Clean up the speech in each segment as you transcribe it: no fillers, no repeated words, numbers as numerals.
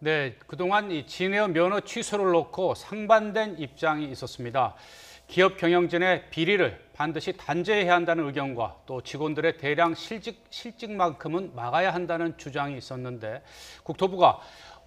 네, 그동안 이 진에어 면허 취소를 놓고 상반된 입장이 있었습니다. 기업 경영진의 비리를 반드시 단죄해야 한다는 의견과 또 직원들의 대량 실직만큼은 막아야 한다는 주장이 있었는데 국토부가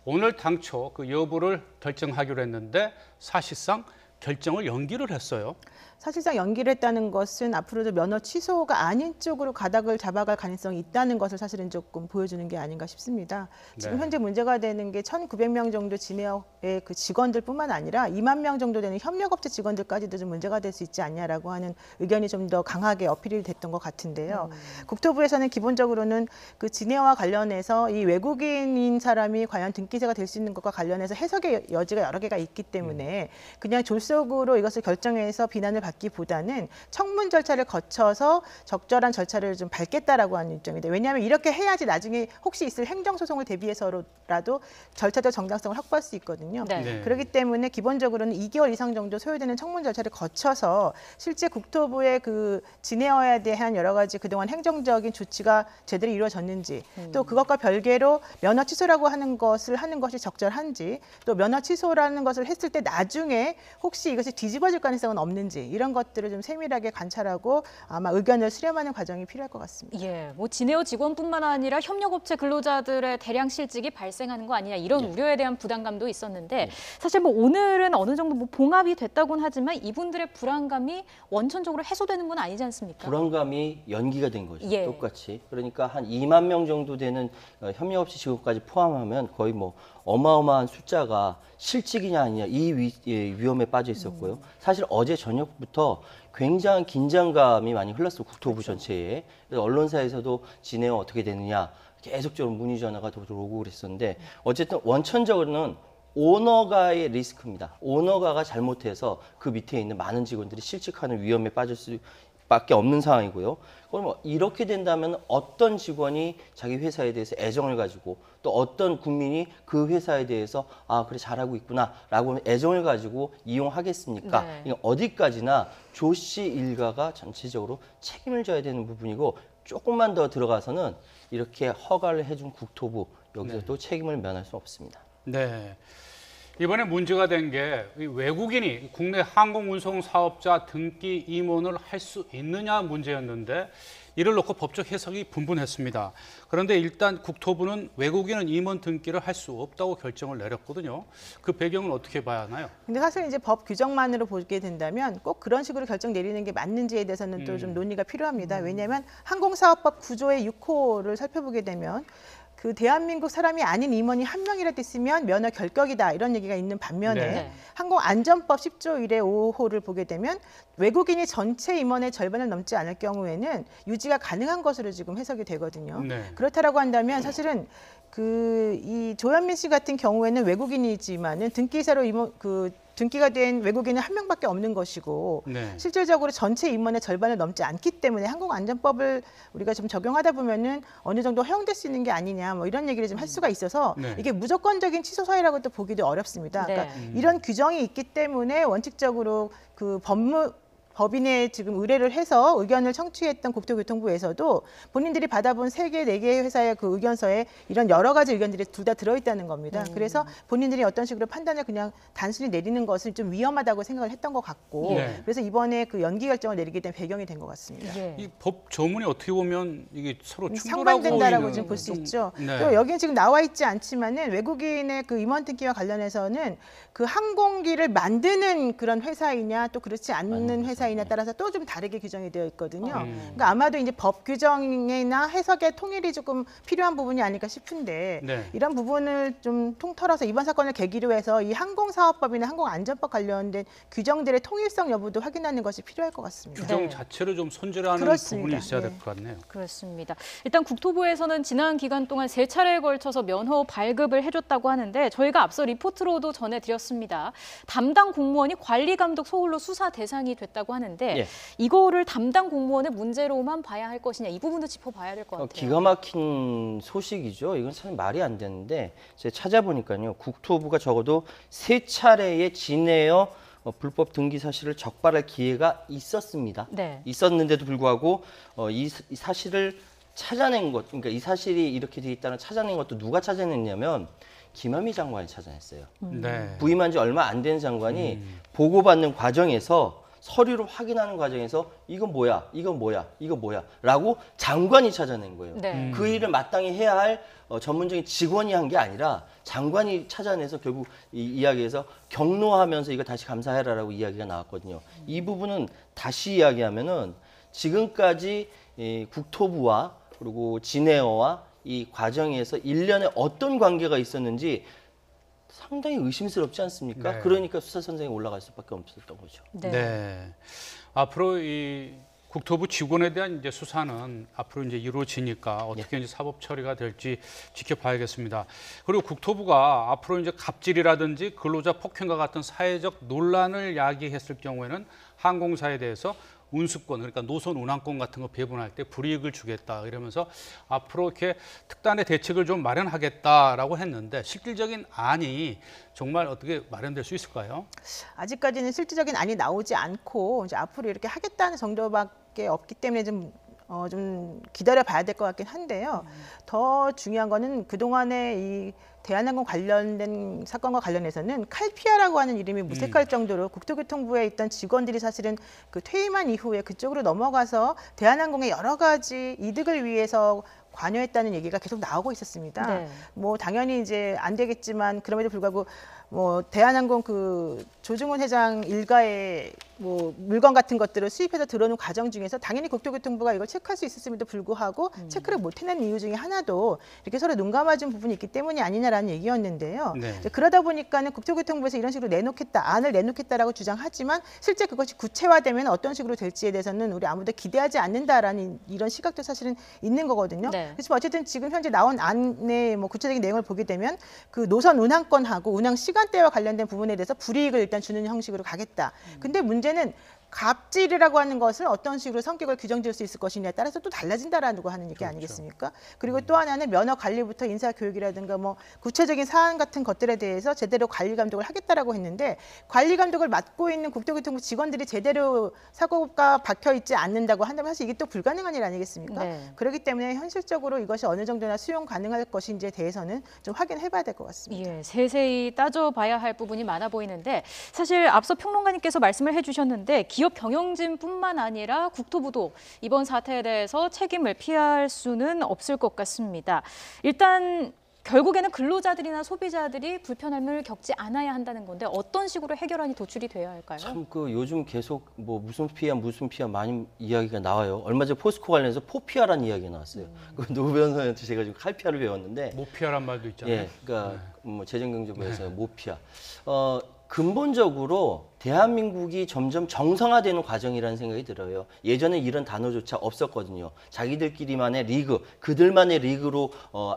오늘 당초 그 여부를 결정하기로 했는데 사실상 결정을 연기를 했어요. 사실상 연기를 했다는 것은 앞으로도 면허 취소가 아닌 쪽으로 가닥을 잡아갈 가능성이 있다는 것을 사실은 조금 보여주는 게 아닌가 싶습니다. 지금 네. 현재 문제가 되는 게 1,900명 정도 진에어의 그 직원들뿐만 아니라 2만 명 정도 되는 협력업체 직원들까지도 좀 문제가 될 수 있지 않냐라고 하는 의견이 좀 더 강하게 어필이 됐던 것 같은데요. 국토부에서는 기본적으로는 그 진에어와 관련해서 이 외국인인 사람이 과연 등기세가 될 수 있는 것과 관련해서 해석의 여지가 여러 개가 있기 때문에 그냥 졸속으로 이것을 결정해서 비난을 받기보다는 청문 절차를 거쳐서 적절한 절차를 좀 밟겠다라고 하는 입장입니다. 왜냐하면 이렇게 해야지 나중에 혹시 있을 행정소송을 대비해서라도 절차적 정당성을 확보할 수 있거든요. 네. 그렇기 때문에 기본적으로는 2개월 이상 정도 소요되는 청문 절차를 거쳐서 실제 국토부의 그 진에어에 대한 여러 가지 그동안 행정적인 조치가 제대로 이루어졌는지 또 그것과 별개로 면허 취소라고 하는 것이 적절한지 또 면허 취소라는 것을 했을 때 나중에 혹시 이것이 뒤집어질 가능성은 없는지 이런 것들을 좀 세밀하게 관찰하고 아마 의견을 수렴하는 과정이 필요할 것 같습니다. 예, 뭐 진에어 직원뿐만 아니라 협력업체 근로자들의 대량 실직이 발생하는 거 아니냐 이런 우려에 대한 부담감도 있었는데 사실 뭐 오늘은 어느 정도 뭐 봉합이 됐다고는 하지만 이분들의 불안감이 원천적으로 해소되는 건 아니지 않습니까? 불안감이 연기가 된 거죠. 예. 똑같이. 그러니까 한 2만 명 정도 되는 협력업체 직원까지 포함하면 거의 뭐 어마어마한 숫자가 실직이냐 아니냐 이 위험에 빠져 있었고요. 사실 어제 저녁부터 굉장한 긴장감이 많이 흘렀어요. 국토부 전체에. 그래서 언론사에서도 진에어 어떻게 되느냐 계속적으로 문의 전화가 더 들어오고 그랬었는데 어쨌든 원천적으로는 오너가의 리스크입니다. 오너가가 잘못해서 그 밑에 있는 많은 직원들이 실직하는 위험에 빠질 수밖에 없는 상황이고요. 그럼 뭐 이렇게 된다면 어떤 직원이 자기 회사에 대해서 애정을 가지고 또 어떤 국민이 그 회사에 대해서 아 그래 잘하고 있구나라고 애정을 가지고 이용하겠습니까? 네. 이건 어디까지나 조 씨 일가가 전체적으로 책임을 져야 되는 부분이고 조금만 더 들어가서는 이렇게 허가를 해준 국토부 여기서도 책임을 면할 수 없습니다. 네. 이번에 문제가 된 게 외국인이 국내 항공운송 사업자 등기 임원을 할 수 있느냐 문제였는데 이를 놓고 법적 해석이 분분했습니다. 그런데 일단 국토부는 외국인은 임원 등기를 할 수 없다고 결정을 내렸거든요. 그 배경은 어떻게 봐야 하나요? 근데 사실 이제 법 규정만으로 보게 된다면 꼭 그런 식으로 결정 내리는 게 맞는지에 대해서는 또 좀 논의가 필요합니다. 왜냐하면 항공사업법 9조의 6호를 살펴보게 되면 그 대한민국 사람이 아닌 임원이 한 명이라도 있으면 면허 결격이다 이런 얘기가 있는 반면에 네. 항공안전법 10조 1의 5호를 보게 되면 외국인이 전체 임원의 절반을 넘지 않을 경우에는 유지가 가능한 것으로 지금 해석이 되거든요. 네. 그렇다라고 한다면 사실은 이 조현민 씨 같은 경우에는 외국인이지만은 등기사로 등기가 된 외국인은 한 명밖에 없는 것이고 네. 실질적으로 전체 임원의 절반을 넘지 않기 때문에 항공안전법을 우리가 좀 적용하다 보면은 어느 정도 허용될 수 있는 게 아니냐 뭐 이런 얘기를 좀 할 수가 있어서 네. 이게 무조건적인 취소 사유라고 또 보기도 어렵습니다. 네. 그러니까 이런 규정이 있기 때문에 원칙적으로 그 법인에 지금 의뢰를 해서 의견을 청취했던 국토교통부에서도 본인들이 받아본 3개, 4개의 회사의 그 의견서에 이런 여러 가지 의견들이 둘 다 들어있다는 겁니다. 그래서 본인들이 어떤 식으로 판단을 그냥 단순히 내리는 것은 좀 위험하다고 생각을 했던 것 같고 네. 그래서 이번에 그 연기 결정을 내리게 된 배경이 된 것 같습니다. 예. 이 법 조문이 어떻게 보면 이게 서로 충돌하고 상반된다라고 있는 좀 볼 수 있죠. 네. 또 여기는 지금 나와 있지 않지만은 외국인의 그 임원 등기와 관련해서는 그 항공기를 만드는 그런 회사이냐 또 그렇지 않는 회사이냐 따라서 또 좀 다르게 규정이 되어 있거든요. 그러니까 아마도 이제 법 규정이나 해석의 통일이 조금 필요한 부분이 아닐까 싶은데 네. 이런 부분을 좀 통틀어서 이번 사건을 계기로 해서 이 항공사업법이나 항공안전법 관련된 규정들의 통일성 여부도 확인하는 것이 필요할 것 같습니다. 규정 네. 자체를 좀 손질하는 그렇습니다. 부분이 있어야 네. 될 것 같네요. 그렇습니다. 일단 국토부에서는 지난 기간 동안 3차례에 걸쳐서 면허 발급을 해줬다고 하는데 저희가 앞서 리포트로도 전해드렸습니다. 담당 공무원이 관리감독 소홀로 수사 대상이 됐다고 하는데 예. 이거를 담당 공무원의 문제로만 봐야 할 것이냐 이 부분도 짚어봐야 될 것 같아요. 기가 막힌 소식이죠. 이건 참 말이 안 되는데 제가 찾아보니까요. 국토부가 적어도 3차례의 진에어 불법 등기 사실을 적발할 기회가 있었습니다. 네. 있었는데도 불구하고 이 사실을 찾아낸 것, 그러니까 이 사실이 이렇게 돼 있다는 찾아낸 것도 누가 찾아냈냐면 김현미 장관이 찾아냈어요. 네. 부임한 지 얼마 안 된 장관이 보고받는 과정에서 서류를 확인하는 과정에서 이건 뭐야, 이건 뭐야, 이거 뭐야 라고 장관이 찾아낸 거예요. 네. 그 일을 마땅히 해야 할 전문적인 직원이 한 게 아니라 장관이 찾아내서 결국 이 이야기에서 경로하면서 이거 다시 감사해라라고 이야기가 나왔거든요. 이 부분은 다시 이야기하면은 지금까지 이 국토부와 그리고 진에어와 이 과정에서 일련의 어떤 관계가 있었는지 상당히 의심스럽지 않습니까? 네. 그러니까 수사 선생이 올라갈 수밖에 없었던 거죠. 네. 네. 앞으로 이 국토부 직원에 대한 이제 수사는 앞으로 이제 이루어지니까 어떻게 이제 사법 처리가 될지 지켜봐야겠습니다. 그리고 국토부가 앞으로 이제 갑질이라든지 근로자 폭행과 같은 사회적 논란을 야기했을 경우에는 항공사에 대해서 운수권, 그러니까 노선 운항권 같은 거 배분할 때 불이익을 주겠다 이러면서 앞으로 이렇게 특단의 대책을 좀 마련하겠다라고 했는데 실질적인 안이 정말 어떻게 마련될 수 있을까요? 아직까지는 실질적인 안이 나오지 않고 이제 앞으로 이렇게 하겠다는 정도밖에 없기 때문에 좀 기다려 봐야 될 것 같긴 한데요. 더 중요한 거는 그동안에 이 대한항공 관련된 사건과 관련해서는 칼피아라고 하는 이름이 무색할 정도로 국토교통부에 있던 직원들이 사실은 그 퇴임한 이후에 그쪽으로 넘어가서 대한항공의 여러 가지 이득을 위해서 관여했다는 얘기가 계속 나오고 있었습니다. 네. 뭐 당연히 이제 안 되겠지만 그럼에도 불구하고 뭐 대한항공 그 조중훈 회장 일가의 뭐 물건 같은 것들을 수입해서 들어오는 과정 중에서 당연히 국토교통부가 이걸 체크할 수 있었음에도 불구하고 체크를 못 해낸 이유 중에 하나도 이렇게 서로 눈 감아준 부분이 있기 때문이 아니냐라는 얘기였는데요. 네. 이제 그러다 보니까는 국토교통부에서 이런 식으로 안을 내놓겠다라고 주장하지만 실제 그것이 구체화되면 어떤 식으로 될지에 대해서는 우리 아무도 기대하지 않는다라는 이런 시각도 사실은 있는 거거든요. 네. 그래서 어쨌든 지금 현재 나온 안의 뭐 구체적인 내용을 보게 되면 그 노선 운항권하고 운항 시간대와 관련된 부분에 대해서 불이익을 일단 주는 형식으로 가겠다. 근데 문제는 갑질이라고 하는 것을 어떤 식으로 성격을 규정지을 수 있을 것이냐에 따라서 또 달라진다라고 하는 얘기 아니겠습니까? 그리고 또 하나는 면허 관리부터 인사 교육이라든가 뭐 구체적인 사안 같은 것들에 대해서 제대로 관리 감독을 하겠다라고 했는데 관리 감독을 맡고 있는 국토교통부 직원들이 제대로 사고가 박혀 있지 않는다고 한다면 사실 이게 또 불가능한 일 아니겠습니까? 네. 그렇기 때문에 현실적으로 이것이 어느 정도나 수용 가능할 것인지에 대해서는 좀 확인해 봐야 될 것 같습니다. 예, 세세히 따져봐야 할 부분이 많아 보이는데 사실 앞서 평론가님께서 말씀을 해주셨는데 기업 경영진뿐만 아니라 국토부도 이번 사태에 대해서 책임을 피할 수는 없을 것 같습니다. 일단 결국에는 근로자들이나 소비자들이 불편함을 겪지 않아야 한다는 건데 어떤 식으로 해결안이 도출이 돼야 할까요? 참 그 요즘 계속 뭐 무슨 피하 많이 이야기가 나와요. 얼마 전 포스코 관련해서 포피아라는 이야기가 나왔어요. 그 노 변호사한테 제가 지금 칼피아를 배웠는데 모피아란 말도 있잖아요. 예, 그러니까 뭐 재정경제부에서 모피아. 근본적으로 대한민국이 점점 정상화되는 과정이라는 생각이 들어요. 예전에 이런 단어조차 없었거든요. 자기들끼리만의 리그, 그들만의 리그로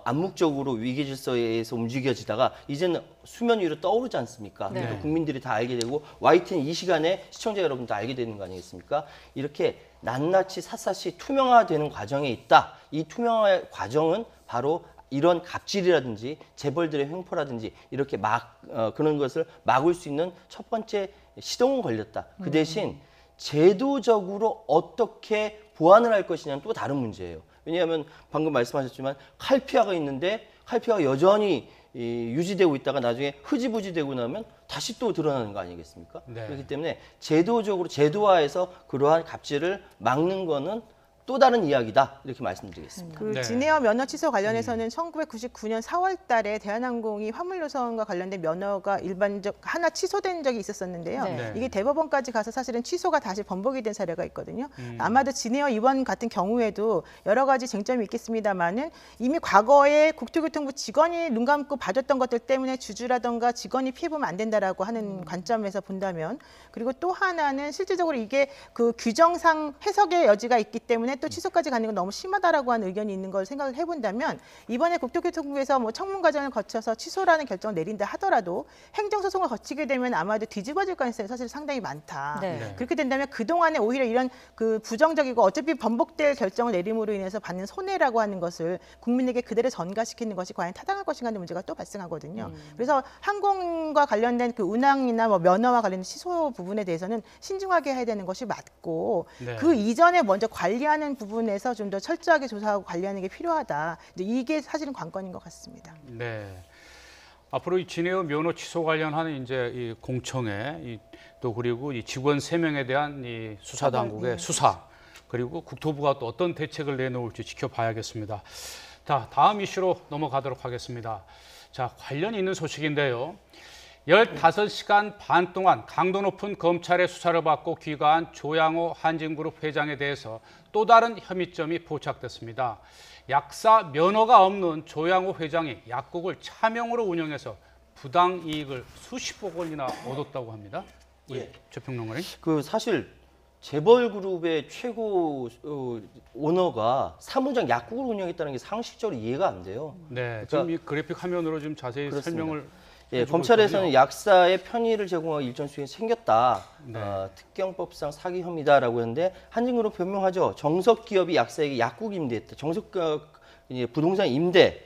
암묵적으로 위기 질서에서 움직여지다가 이제는 수면 위로 떠오르지 않습니까? 네. 그리고 국민들이 다 알게 되고 YTN 이 시간에 시청자 여러분도 알게 되는 거 아니겠습니까? 이렇게 낱낱이 샅샅이 투명화되는 과정에 있다. 이 투명화 과정은 바로 이런 갑질이라든지 재벌들의 횡포라든지 이렇게 그런 것을 막을 수 있는 첫 번째 시동은 걸렸다. 그 대신 제도적으로 어떻게 보완을 할 것이냐는 또 다른 문제예요. 왜냐하면 방금 말씀하셨지만 칼피아가 있는데 칼피아가 여전히 유지되고 있다가 나중에 흐지부지 되고 나면 다시 또 드러나는 거 아니겠습니까? 네. 그렇기 때문에 제도적으로 제도화해서 그러한 갑질을 막는 거는 또 다른 이야기다 이렇게 말씀드리겠습니다. 그 네. 진에어 면허 취소 관련해서는 1999년 4월 달에 대한항공이 화물노선과 관련된 면허가 하나 취소된 적이 있었었는데요. 네. 이게 대법원까지 가서 사실은 취소가 다시 번복이 된 사례가 있거든요. 아마도 진에어 이번 같은 경우에도 여러 가지 쟁점이 있겠습니다만은 이미 과거에 국토교통부 직원이 눈 감고 봐줬던 것들 때문에 주주라던가 직원이 피해보면 안 된다라고 하는 관점에서 본다면 그리고 또 하나는 실질적으로 이게 그 규정상 해석의 여지가 있기 때문에 또 취소까지 가는 건 너무 심하다라고 하는 의견이 있는 걸 생각을 해본다면 이번에 국토교통부에서 뭐 청문 과정을 거쳐서 취소라는 결정을 내린다 하더라도 행정소송을 거치게 되면 아마도 뒤집어질 가능성이 사실 상당히 많다. 네. 그렇게 된다면 그동안에 오히려 이런 그 부정적이고 어차피 번복될 결정을 내림으로 인해서 받는 손해라고 하는 것을 국민에게 그대로 전가시키는 것이 과연 타당할 것인가 하는 문제가 또 발생하거든요. 그래서 항공과 관련된 그 운항이나 뭐 면허와 관련된 취소 부분에 대해서는 신중하게 해야 되는 것이 맞고 네. 그 이전에 먼저 관리하는 부분에서 좀 더 철저하게 조사하고 관리하는 게 필요하다. 이제 이게 사실은 관건인 것 같습니다. 네. 앞으로 이 진해원 면허 취소 관련한 이제 이 공청회 또 그리고 이 직원 3명에 대한 이 수사 당국의 수사 그리고 국토부가 또 어떤 대책을 내놓을지 지켜봐야겠습니다. 자, 다음 이슈로 넘어가도록 하겠습니다. 자, 관련 있는 소식인데요. 15시간 반 동안 강도 높은 검찰의 수사를 받고 귀가한 조양호 한진그룹 회장에 대해서 또 다른 혐의점이 포착됐습니다. 약사 면허가 없는 조양호 회장이 약국을 차명으로 운영해서 부당 이익을 수십억 원이나 얻었다고 합니다. 예. 최평론가님. 그 사실 재벌그룹의 최고 오너가 사무장 약국을 운영했다는 게 상식적으로 이해가 안 돼요. 네, 그러니까 지금 이 그래픽 화면으로 좀 자세히 그렇습니다. 설명을 예, 해주고 검찰에서는 있거든요. 약사의 편의를 제공하기 일정 수익이 생겼다. 네. 특경법상 사기 혐의다라고 했는데 한진그룹 변명하죠. 정석 기업이 약사에게 약국 임대했다. 정석 부동산 임대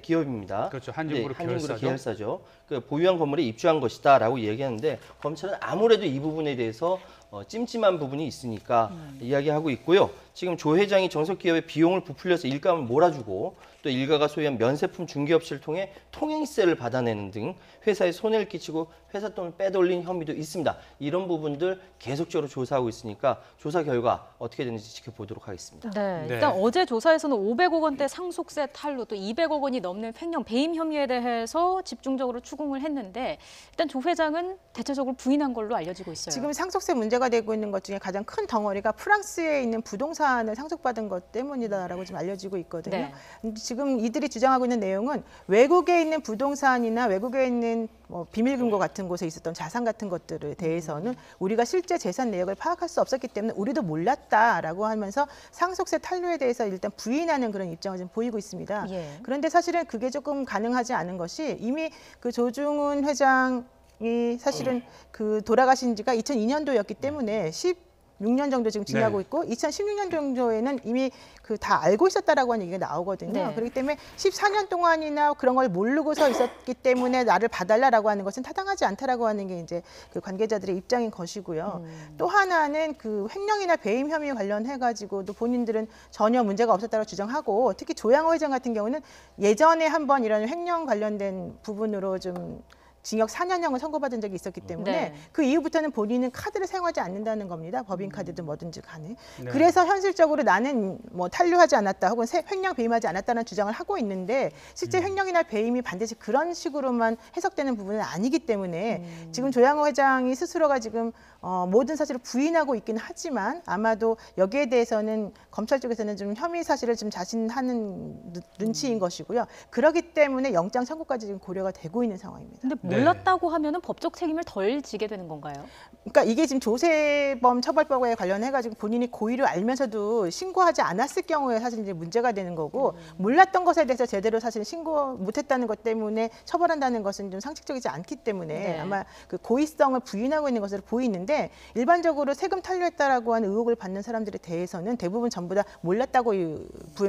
기업입니다. 그렇죠. 한진그룹 계열사죠. 계열사죠. 그 보유한 건물에 입주한 것이다라고 얘기하는데 검찰은 아무래도 이 부분에 대해서 찜찜한 부분이 있으니까 이야기하고 있고요. 지금 조 회장이 정석 기업의 비용을 부풀려서 일감을 몰아주고 또 일가가 소유한 면세품 중개업체를 통해 통행세를 받아내는 등 회사에 손해를 끼치고 회사 돈을 빼돌린 혐의도 있습니다. 이런 부분들 계속적으로 조사하고 있으니까 조사 결과 어떻게 되는지 지켜보도록 하겠습니다. 네, 네. 일단 어제 조사에서는 500억 원대 상속세 탈루 또 200억 원이 넘는 횡령 배임 혐의에 대해서 집중적으로 추궁을 했는데 일단 조 회장은 대체적으로 부인한 걸로 알려지고 있어요. 지금 상속세 문제가 되고 있는 것 중에 가장 큰 덩어리가 프랑스에 있는 부동산을 상속받은 것 때문이다라고 지금 알려지고 있거든요. 네. 근데 지금 이들이 주장하고 있는 내용은 외국에 있는 부동산이나 외국에 있는 비밀금고 같은 곳에 있었던 자산 같은 것들에 대해서는 우리가 실제 재산 내역을 파악할 수 없었기 때문에 우리도 몰랐다라고 하면서 상속세 탈루에 대해서 일단 부인하는 그런 입장을 지금 보이고 있습니다. 예. 그런데 사실은 그게 조금 가능하지 않은 것이 이미 그 조중훈 회장이 사실은 그 돌아가신 지가 2002년도였기 때문에 16년 정도 지금 지나고 네. 있고 2016년 정도에는 이미 그 다 알고 있었다라고 하는 얘기가 나오거든요. 네. 그렇기 때문에 14년 동안이나 그런 걸 모르고서 있었기 때문에 나를 봐달라라고 하는 것은 타당하지 않다라고 하는 게 이제 그 관계자들의 입장인 것이고요. 또 하나는 그 횡령이나 배임 혐의 관련해 가지고도 본인들은 전혀 문제가 없었다고 주장하고 특히 조양호 회장 같은 경우는 예전에 한번 이런 횡령 관련된 부분으로 좀 징역 4년형을 선고받은 적이 있었기 때문에 네. 그 이후부터는 본인은 카드를 사용하지 않는다는 겁니다. 법인카드든 뭐든지 간에. 네. 그래서 현실적으로 나는 뭐 탈루하지 않았다 혹은 횡령 배임하지 않았다는 주장을 하고 있는데 실제 횡령이나 배임이 반드시 그런 식으로만 해석되는 부분은 아니기 때문에 지금 조양호 회장이 스스로가 지금 모든 사실을 부인하고 있긴 하지만 아마도 여기에 대해서는 검찰 쪽에서는 좀 혐의 사실을 좀 자신하는 눈치인 것이고요. 그렇기 때문에 영장 선고까지 지금 고려가 되고 있는 상황입니다. 근데 네. 몰랐다고 하면은 법적 책임을 덜 지게 되는 건가요? 그러니까 이게 지금 조세범 처벌법에 관련해가지고 본인이 고의를 알면서도 신고하지 않았을 경우에 사실 이제 문제가 되는 거고 몰랐던 것에 대해서 제대로 사실 신고 못했다는 것 때문에 처벌한다는 것은 좀 상식적이지 않기 때문에 네. 아마 그 고의성을 부인하고 있는 것으로 보이는데 일반적으로 세금 탈루했다라고 하는 의혹을 받는 사람들에 대해서는 대부분 전부 다 몰랐다고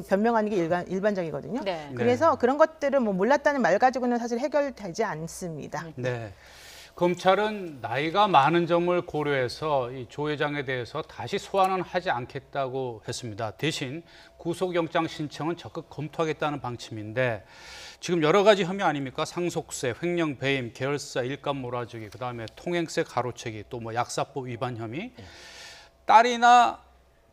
변명하는 게 일반적이거든요. 네. 그래서 그런 것들은 뭐 몰랐다는 말 가지고는 사실 해결되지 않습니다. 네. 검찰은 나이가 많은 점을 고려해서 이 조 회장에 대해서 다시 소환은 하지 않겠다고 했습니다. 대신 구속영장 신청은 적극 검토하겠다는 방침인데 지금 여러 가지 혐의 아닙니까? 상속세, 횡령, 배임, 계열사 일감 몰아주기, 그다음에 통행세 가로채기, 또 뭐 약사법 위반 혐의. 딸이나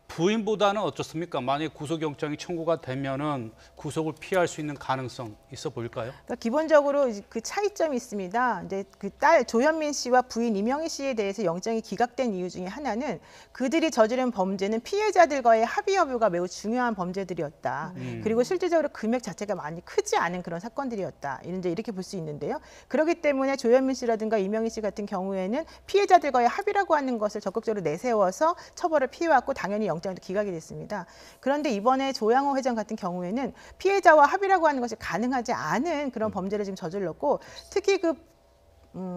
부인보다는 어떻습니까? 만약 구속영장이 청구가 되면은 구속을 피할 수 있는 가능성 있어 보일까요? 그러니까 기본적으로 그 차이점이 있습니다. 이제 그 딸 조현민 씨와 부인 이명희 씨에 대해서 영장이 기각된 이유 중에 하나는 그들이 저지른 범죄는 피해자들과의 합의 여부가 매우 중요한 범죄들이었다. 그리고 실질적으로 금액 자체가 많이 크지 않은 그런 사건들이었다. 이제 이렇게 볼 수 있는데요. 그렇기 때문에 조현민 씨라든가 이명희 씨 같은 경우에는 피해자들과의 합의라고 하는 것을 적극적으로 내세워서 처벌을 피해왔고 당연히 영장도 기각이 됐습니다. 그런데 이번에 조양호 회장 같은 경우에는 피해자와 합의라고 하는 것이 가능하지 않은 그런 범죄를 지금 저질렀고 특히 그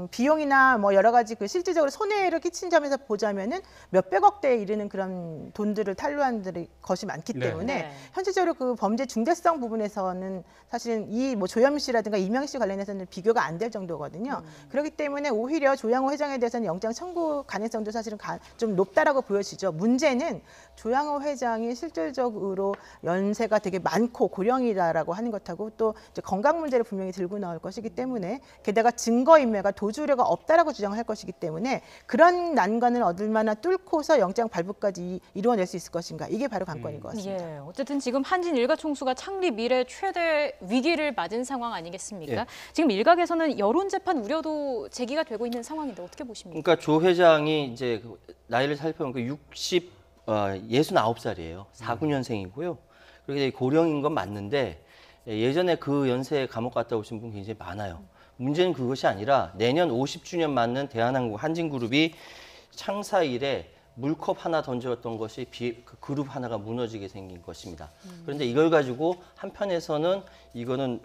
비용이나 뭐 여러 가지 그 실질적으로 손해를 끼친 점에서 보자면은 몇백억대에 이르는 그런 돈들을 탈루한 것이 많기 네. 때문에 네. 현실적으로 그 범죄 중대성 부분에서는 사실은 이 뭐 조현민 씨라든가 이명희 씨 관련해서는 비교가 안 될 정도거든요. 그렇기 때문에 오히려 조양호 회장에 대해서는 영장 청구 가능성도 사실은 좀 높다라고 보여지죠. 문제는 조양호 회장이 실질적으로 연세가 되게 많고 고령이다라고 하는 것하고 또 이제 건강 문제를 분명히 들고 나올 것이기 때문에 게다가 증거인멸과 도주 우려가 없다라고 주장할 것이기 때문에 그런 난관을 얼마나 뚫고서 영장 발부까지 이루어낼 수 있을 것인가 이게 바로 관건인 것 같습니다. 예, 어쨌든 지금 한진 일가 총수가 창립 이래 최대 위기를 맞은 상황 아니겠습니까? 예. 지금 일각에서는 여론 재판 우려도 제기가 되고 있는 상황인데 어떻게 보십니까? 그러니까 조 회장이 이제 그 나이를 살펴보니까 69살이에요. 49년생이고요. 그렇게 고령인 건 맞는데 예전에 그 연세에 감옥 갔다 오신 분 굉장히 많아요. 문제는 그것이 아니라 내년 50주년 맞는 대한항공 한진그룹이 창사 이래 물컵 하나 던졌던 것이 그 그룹 하나가 무너지게 생긴 것입니다. 그런데 이걸 가지고 한편에서는 이거는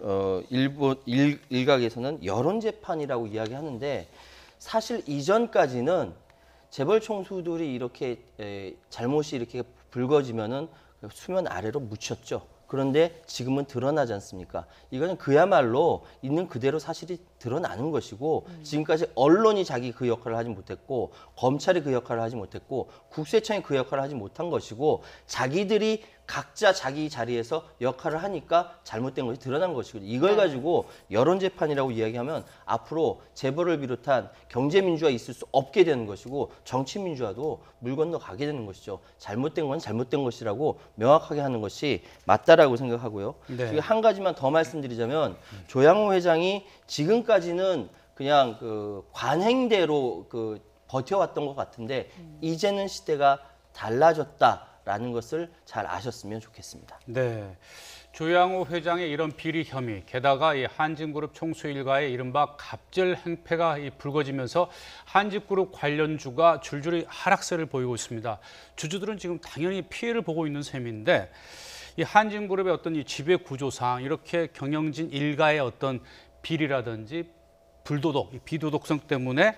일각에서는 여론 재판이라고 이야기하는데 사실 이전까지는 재벌 총수들이 이렇게 잘못이 이렇게 불거지면은 수면 아래로 묻혔죠. 그런데 지금은 드러나지 않습니까? 이거는 그야말로 있는 그대로 사실이 드러나는 것이고 지금까지 언론이 자기 그 역할을 하지 못했고 검찰이 그 역할을 하지 못했고 국세청이 그 역할을 하지 못한 것이고 자기들이 각자 자기 자리에서 역할을 하니까 잘못된 것이 드러난 것이거든요. 이걸 가지고 여론재판이라고 이야기하면 앞으로 재벌을 비롯한 경제민주화 있을 수 없게 되는 것이고 정치민주화도 물 건너 가게 되는 것이죠. 잘못된 건 잘못된 것이라고 명확하게 하는 것이 맞다라고 생각하고요. 네. 그리고 한 가지만 더 말씀드리자면 조양호 회장이 지금까지는 그냥 그 관행대로 그 버텨왔던 것 같은데 이제는 시대가 달라졌다라는 것을 잘 아셨으면 좋겠습니다. 네. 조양호 회장의 이런 비리 혐의, 게다가 이 한진그룹 총수 일가의 이른바 갑질 행패가 불거지면서 한진그룹 관련주가 줄줄이 하락세를 보이고 있습니다. 주주들은 지금 당연히 피해를 보고 있는 셈인데 이 한진그룹의 어떤 이 지배 구조상 이렇게 경영진 일가의 어떤 비리라든지 불도덕, 이 비도덕성 때문에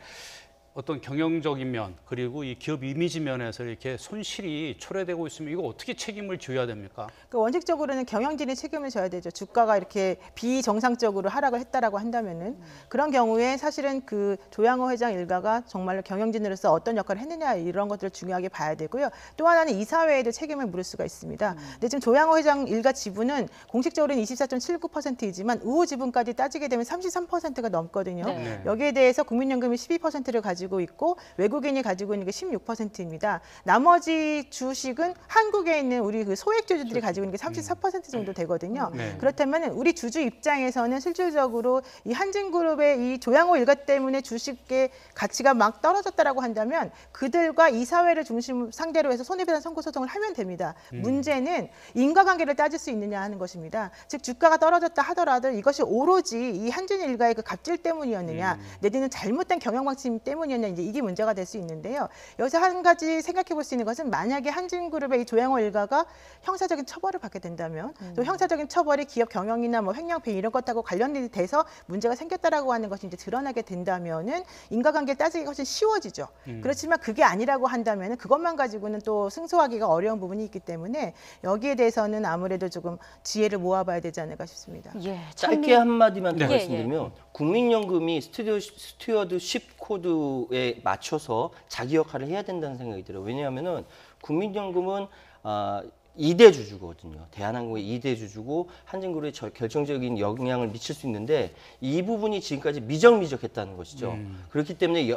어떤 경영적인 면 그리고 이 기업 이미지 면에서 이렇게 손실이 초래되고 있으면 이거 어떻게 책임을 져야 됩니까? 그 원칙적으로는 경영진이 책임을 져야 되죠. 주가가 이렇게 비정상적으로 하락을 했다라고 한다면은 그런 경우에 사실은 그 조양호 회장 일가가 정말로 경영진으로서 어떤 역할을 했느냐 이런 것들을 중요하게 봐야 되고요. 또 하나는 이사회에도 책임을 물을 수가 있습니다. 근데 지금 조양호 회장 일가 지분은 공식적으로는 24.79%이지만 우호 지분까지 따지게 되면 33%가 넘거든요. 네. 여기에 대해서 국민연금이 12%를 가지고 있고 외국인이 가지고 있는 게 16%입니다. 나머지 주식은 한국에 있는 우리 그 소액주주들이 가지고 있는 게 34% 정도 되거든요. 네. 그렇다면 우리 주주 입장에서는 실질적으로 이 한진그룹의 이 조양호 일가 때문에 주식의 가치가 막 떨어졌다라고 한다면 그들과 이사회를 중심 상대로 해서 손해배상 선고 소송을 하면 됩니다. 문제는 인과관계를 따질 수 있느냐 하는 것입니다. 즉 주가가 떨어졌다 하더라도 이것이 오로지 이 한진 일가의 그 갑질 때문이었느냐 내지는 잘못된 경영 방침 때문이었느냐 이제 이게 문제가 될 수 있는데요. 여기서 한 가지 생각해 볼 수 있는 것은 만약에 한진그룹의 이 조양호 일가가 형사적인 처벌을 받게 된다면 또 형사적인 처벌이 기업 경영이나 뭐 횡령배 이런 것하고 관련이 돼서 문제가 생겼다라고 하는 것이 이제 드러나게 된다면은 인과관계를 따지기가 훨씬 쉬워지죠. 그렇지만 그게 아니라고 한다면은 그것만 가지고는 또 승소하기가 어려운 부분이 있기 때문에 여기에 대해서는 아무래도 조금 지혜를 모아봐야 되지 않을까 싶습니다. 예, 짧게 한마디만 더 네. 말씀드리면 국민연금이 스튜어드십 코드에 맞춰서 자기 역할을 해야 된다는 생각이 들어요. 왜냐하면은 국민연금은 2대 주주거든요. 대한항공의 2대 주주고 한진그룹에 결정적인 영향을 미칠 수 있는데 이 부분이 지금까지 미적미적했다는 것이죠. 그렇기 때문에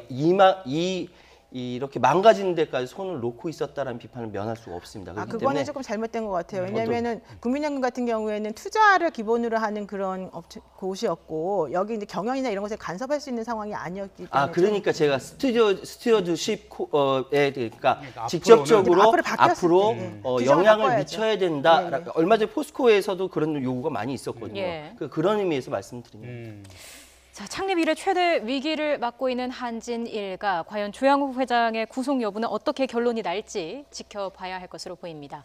이렇게 망가지는 데까지 손을 놓고 있었다라는 비판을 면할 수가 없습니다. 그렇기 그거는 때문에 조금 잘못된 것 같아요. 왜냐하면은 국민연금 같은 경우에는 투자를 기본으로 하는 그런 곳이었고 여기 이제 경영이나 이런 것에 간섭할 수 있는 상황이 아니었기 때문에 그러니까 제가 스튜어드십에 그러니까 그러니까 직접적으로 앞으로 바뀌었을 앞으로 때, 규정을 영향을 바꿔야죠. 미쳐야 된다. 네, 네. 얼마 전에 포스코에서도 그런 요구가 많이 있었거든요. 예. 그런 의미에서 말씀드립니다. 자, 창립 이래 최대 위기를 맞고 있는 한진 일가 과연 조양호 회장의 구속 여부는 어떻게 결론이 날지 지켜봐야 할 것으로 보입니다.